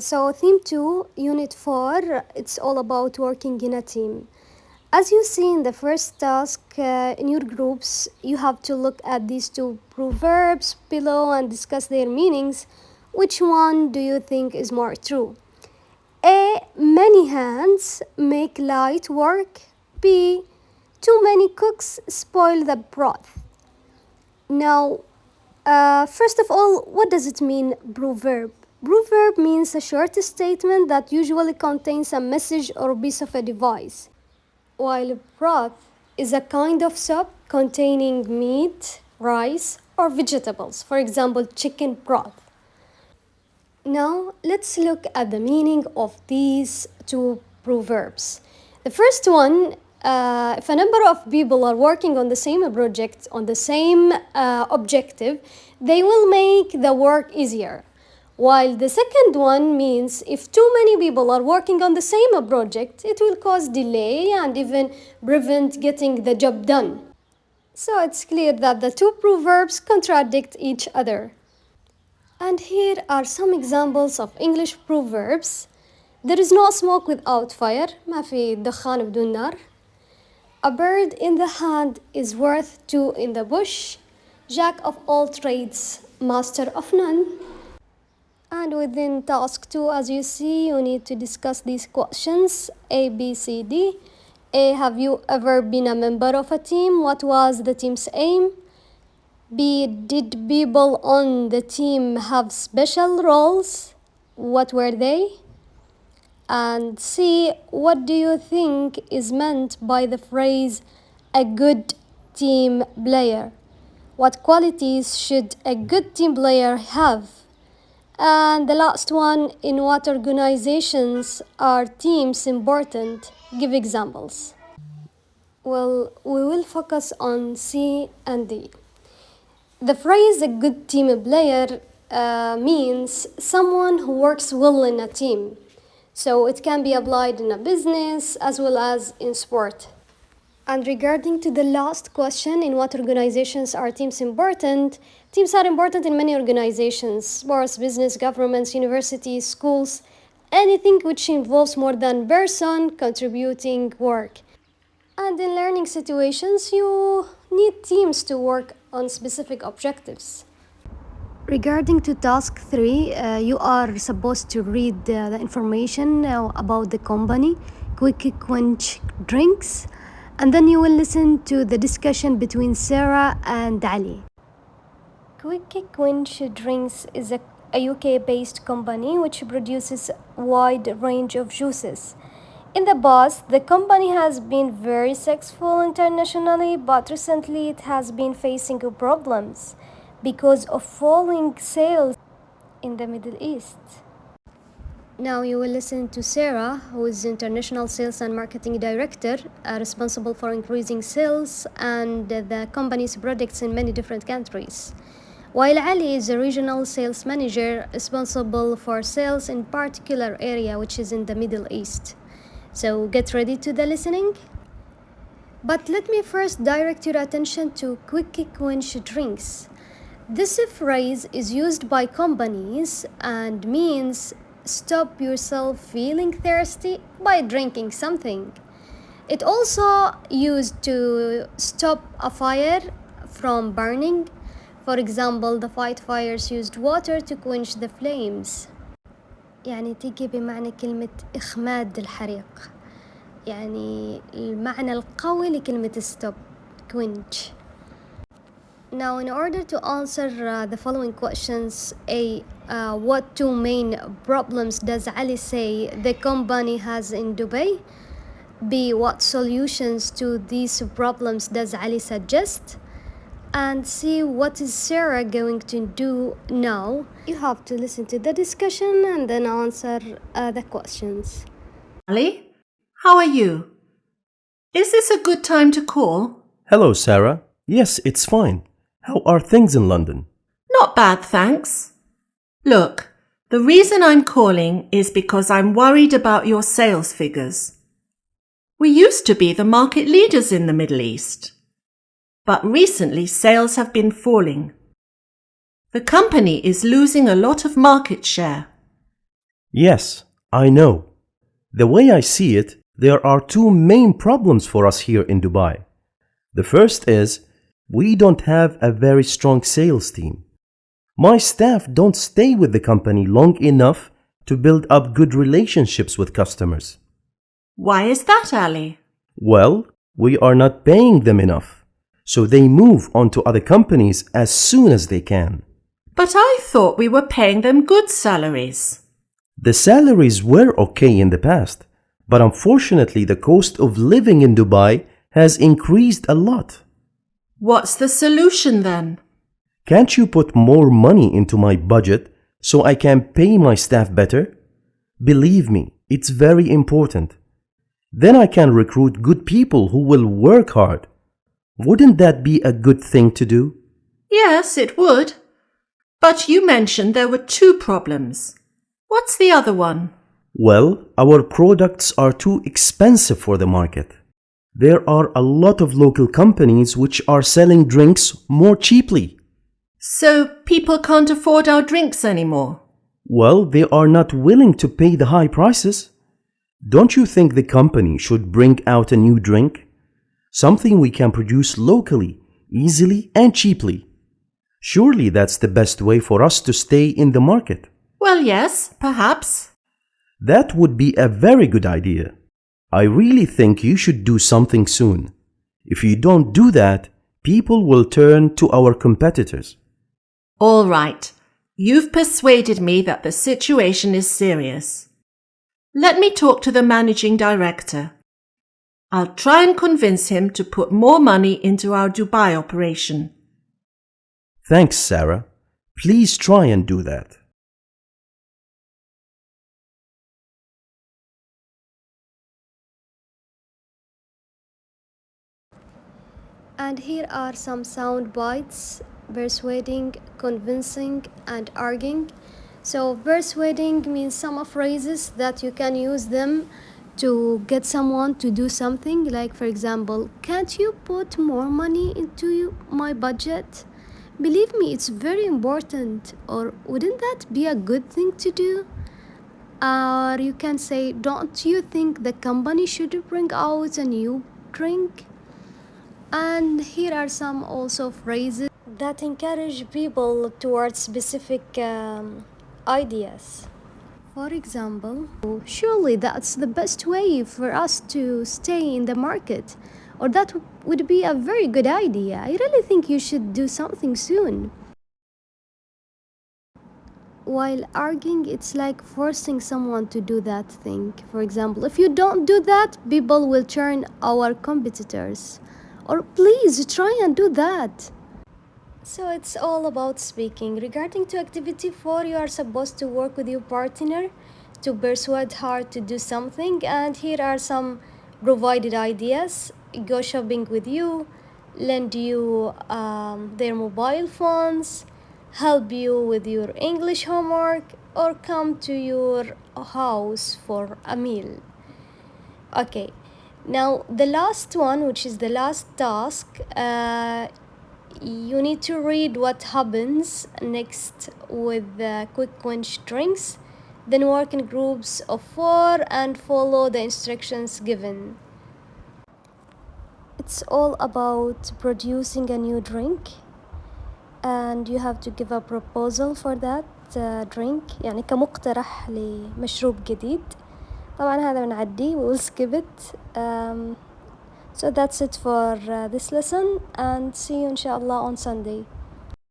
So Theme 2, Unit 4, it's all about working in a team. As you see in the first task in your groups, you have to look at these two proverbs below and discuss their meanings. Which one do you think is more true? A. Many hands make light work. B. Too many cooks spoil the broth. Now, first of all, what does it mean, proverb? Proverb means a short statement that usually contains a message or piece of advice, while broth is a kind of soup containing meat, rice, or vegetables, for example, chicken broth. Now, let's look at the meaning of these two proverbs. The first one, if a number of people are working on the same project, on the same objective, they will make the work easier. While the second one means if too many people are working on the same project, it will cause delay and even prevent getting the job done. So it's clear that the two proverbs contradict each other. And here are some examples of English proverbs. There is no smoke without fire. ما في دخان بدون نار. A bird in the hand is worth two in the bush. Jack of all trades, master of none. And within task 2, as you see, you need to discuss these questions A, B, C, D. A. Have you ever been a member of a team? What was the team's aim? B. Did people on the team have special roles? What were they? And C. What do you think is meant by the phrase a good team player? What qualities should a good team player have? And the last one, in what organizations are teams important? Give examples. Well, we will focus on C and D. The phrase a good team player means someone who works well in a team. So it can be applied in a business as well as in sport. And regarding to the last question, in what organizations are teams important? Teams are important in many organizations, sports, business, governments, universities, schools, anything which involves more than person contributing work. And in learning situations, you need teams to work on specific objectives. Regarding to task 3, you are supposed to read the information about the company, Quick Quench Drinks, and then you will listen to the discussion between Sarah and Ali. Quick Quench Drinks is a UK-based company which produces a wide range of juices. In the past, the company has been very successful internationally, but recently it has been facing problems because of falling sales in the Middle East. Now you will listen to Sarah, who is International Sales and Marketing Director, responsible for increasing sales and the company's products in many different countries. While Ali is a regional sales manager responsible for sales in particular area which is in the Middle East. So get ready to the listening. But let me first direct your attention to Quick Quench Drinks. This phrase is used by companies and means stop yourself feeling thirsty by drinking something. It also used to stop a fire from burning. For example, the fight fires used water to quench the flames. يعني تيجي بمعنى كلمة إخماد الحريق، يعني المعنى القوي لكلمة stop, quench. Now, in order to answer the following questions, A. What two main problems does Ali say the company has in Dubai? B. What solutions to these problems does Ali suggest? And C. What is Sarah going to do now? You have to listen to the discussion and then answer the questions. Ali, how are you? Is this a good time to call? Hello, Sarah. Yes, it's fine. How are things in London? Not bad, thanks. Look, the reason I'm calling is because I'm worried about your sales figures. We used to be the market leaders in the Middle East, but recently sales have been falling. The company is losing a lot of market share. Yes, I know. The way I see it, there are two main problems for us here in Dubai. The first is we don't have a very strong sales team. My staff don't stay with the company long enough to build up good relationships with customers. Why is that, Ali? Well, we are not paying them enough, so they move on to other companies as soon as they can. But I thought we were paying them good salaries. The salaries were okay in the past, but unfortunately the cost of living in Dubai has increased a lot. What's the solution then? Can't you put more money into my budget so I can pay my staff better? Believe me, it's very important. Then I can recruit good people who will work hard. Wouldn't that be a good thing to do? Yes, it would. But you mentioned there were two problems. What's the other one? Well, our products are too expensive for the market. There are a lot of local companies which are selling drinks more cheaply. So people can't afford our drinks anymore. Well, they are not willing to pay the high prices. Don't you think the company should bring out a new drink? Something we can produce locally, easily and cheaply. Surely that's the best way for us to stay in the market. Well, yes, perhaps. That would be a very good idea. I really think you should do something soon. If you don't do that, people will turn to our competitors. All right. You've persuaded me that the situation is serious. Let me talk to the managing director. I'll try and convince him to put more money into our Dubai operation. Thanks, Sarah. Please try and do that. And here are some sound bites: persuading, convincing, and arguing. So, persuading means some phrases that you can use them to get someone to do something. Like, for example, can't you put more money into my budget? Believe me, it's very important. Or wouldn't that be a good thing to do? Or you can say, don't you think the company should bring out a new drink? And here are some also phrases that encourage people towards specific ideas. For example, surely that's the best way for us to stay in the market, or that would be a very good idea. I really think you should do something soon. While arguing, it's like forcing someone to do that thing. For example, if you don't do that, people will turn our competitors. Or please try and do that. So it's all about speaking. Regarding to activity 4, you are supposed to work with your partner to persuade her to do something, and here are some provided ideas: go shopping with you, lend you their mobile phones, help you with your English homework, or come to your house for a meal. Okay, now the last one, which is the last task, you need to read what happens next with quick quench drinks, then work in groups of 4 and follow the instructions given. It's all about producing a new drink, and you have to give a proposal for that drink، يعني كمقترح لمشروب جديد. طبعا هذا بنعديه، we will skip it. So that's it for this lesson, and see you inshallah on Sunday.